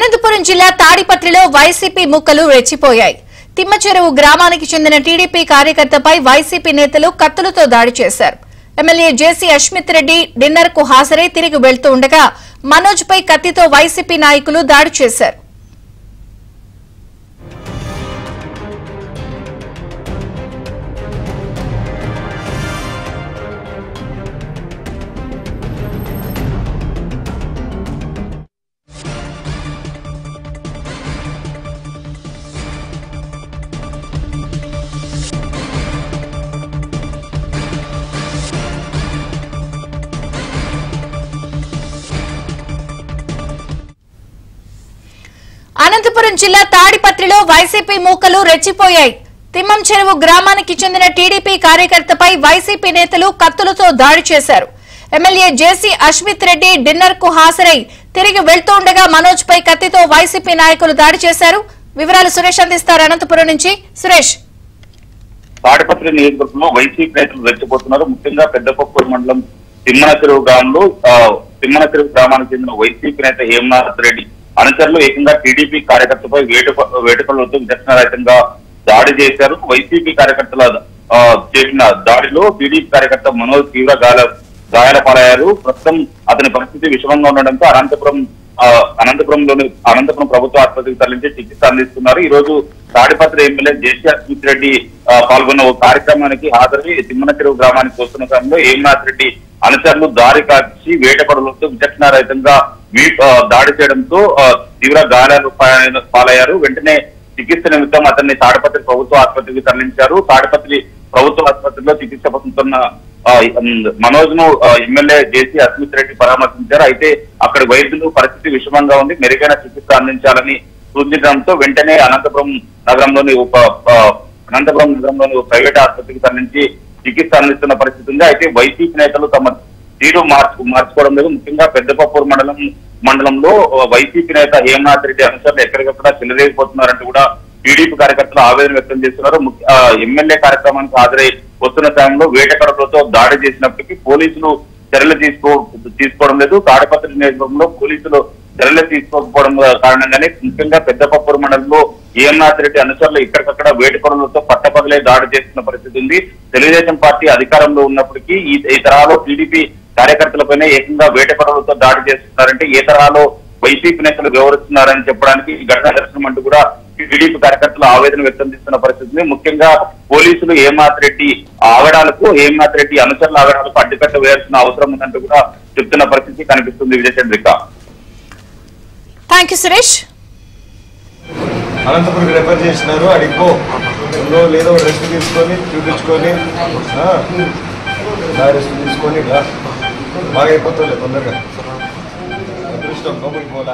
అనంతపురం జిల్లా తాడిపత్రిలో వైసీపీ ముక్కలు రెచ్చిపోయాయి. తిమ్మచెరువు గ్రామానికి చెందిన టీడీపీ కార్యకర్తపై వైసీపీ నేతలు కత్తులతో దాడి చేశారు. ఎమ్మెల్యే జేసీ అశ్మిత్ రెడ్డి డిన్నర్ కు హాజరై తిరిగి వెళ్తూ ఉండగా మనోజ్ పై కత్తితో వైసీపీ నాయకులు దాడి చేశారు. అనంతపురం జిల్లా తాడిపత్రిలో వైసీపీ మూకలు రెచ్చిపోయాయి. తిమ్మం చెరువు గ్రామానికి చెందిన టీడీపీ కార్యకర్తపై వైసీపీ నేతలు కత్తులతో దాడి చేశారు. ఎమ్మెల్యే జేసీ అశ్మిత్ రెడ్డి డిన్నర్ కు హాజరై తిరిగి వెళ్తూ ఉండగా మనోజ్ పై కత్తితో వైసీపీ నాయకులు దాడి చేశారు. వివరాలు సురేష్ అందిస్తారు. అనంతపురం నుంచి సురేష్. తాడిపత్రి నియోజకవర్గంలో వైసీపీ నేతలు రెచ్చిపోతున్నారు. ముఖ్యంగా పెద్దపప్పూరు మండలం తిమ్మనచెరువు గ్రామానికి చెందిన వైసీపీ నేత హేమనాథ్ రెడ్డి అనుచరులు ఏకంగా టీడీపీ కార్యకర్తపై వేటుకలతో విచక్షణారహితంగా దాడి చేశారు. వైసీపీ కార్యకర్తల చేసిన దాడిలో టీడీపీ కార్యకర్త మనోజ్ తీవ్ర గాయాల పాలయ్యారు. ప్రస్తుతం అతని పరిస్థితి విషమంగా ఉండడంతో అనంతపురం ప్రభుత్వ ఆసుపత్రికి తరలించి చికిత్స అందిస్తున్నారు. ఈ రోజు తాడిపత్రి ఎమ్మెల్యే జేసీ అశ్మిత్ రెడ్డి పాల్గొన్న ఓ కార్యక్రమానికి హాజరై తిమ్మనచెరువు గ్రామానికి వస్తున్న సమయంలో హేమనాథ్ రెడ్డి అనుచరులు దారి కాచి వేటపడలతో విచక్షణారహితంగా దాడి చేయడంతో తీవ్ర గాయాలు పాలయ్యారు. వెంటనే చికిత్స నిమిత్తం అతన్ని తాడిపత్రి ప్రభుత్వ ఆసుపత్రికి తరలించారు. తాడిపత్రి ప్రభుత్వ ఆసుపత్రిలో చికిత్స పొందుతున్న మనోజ్ ను ఎమ్మెల్యే జేసీ అశ్మిత్ రెడ్డి పరామర్శించారు. అయితే అక్కడ వైద్యులు పరిస్థితి విషమంగా ఉంది, మెరుగైన చికిత్స అందించాలని సూచించడంతో వెంటనే అనంతపురం నగరంలోని ప్రైవేట్ ఆసుపత్రికి తరలించి చికిత్స అందిస్తున్న పరిస్థితి ఉంది. అయితే వైసీపీ నేతలు తమ తీరు మార్చుకోవడం లేదు. ముఖ్యంగా పెద్దపప్పూరు మండలంలో వైసీపీ నేత హేమనాథ్ రెడ్డి అనుచరులు ఎక్కడికక్కడ చెలరేగిపోతున్నారంటూ కూడా టీడీపీ కార్యకర్తలు ఆవేదన వ్యక్తం చేస్తున్నారు. ఎమ్మెల్యే కార్యక్రమానికి హాజరై వస్తున్న సమయంలో వేటకడలతో దాడి చేసినప్పటికీ పోలీసులు చర్యలు తీసుకోవడం లేదు. తాడిపత్రి నియోజకవర్గంలో పోలీసులు చర్యలు తీసుకోకపోవడం కారణంగానే ముఖ్యంగా పెద్దపప్పూరు మండలంలో హేమనాథ్ రెడ్డి అనుచరులు ఇక్కడికక్కడ వేటకడలతో పట్టపగలే దాడి చేస్తున్న పరిస్థితి ఉంది. తెలుగుదేశం పార్టీ అధికారంలో ఉన్నప్పటికీ ఈ తరహాలో టీడీపీ కార్యకర్తలపైనే ఏకంగా వేటకడలతో దాడి చేస్తున్నారంటే ఏ తరహాలో వైసీపీ నేతలు వ్యవహరిస్తున్నారని చెప్పడానికి ఈ ఘటన దర్శనం అంటూ కూడా టీడీపీ కార్యకర్తలు ఆవేదన వ్యక్తం చేస్తున్న పరిస్థితి. ముఖ్యంగా పోలీసులు హేమనాథ్ రెడ్డి అనుచరుల ఆగడాలకు అడ్డుకట్ట వేయాల్సిన అవసరం ఉందంటూ కూడా చెప్తున్న పరిస్థితి కనిపిస్తుంది. Vijayachandrika. Thank you Suresh. Anantapur refer చేసినారు. అడిగిపో లేదో రెస్ట్ తీసుకొని చూపించుకొని రెస్ట్ తీసుకొని బాగా అయిపోతుంది తొందరగా. అదృష్టం లోపలికి పోలా.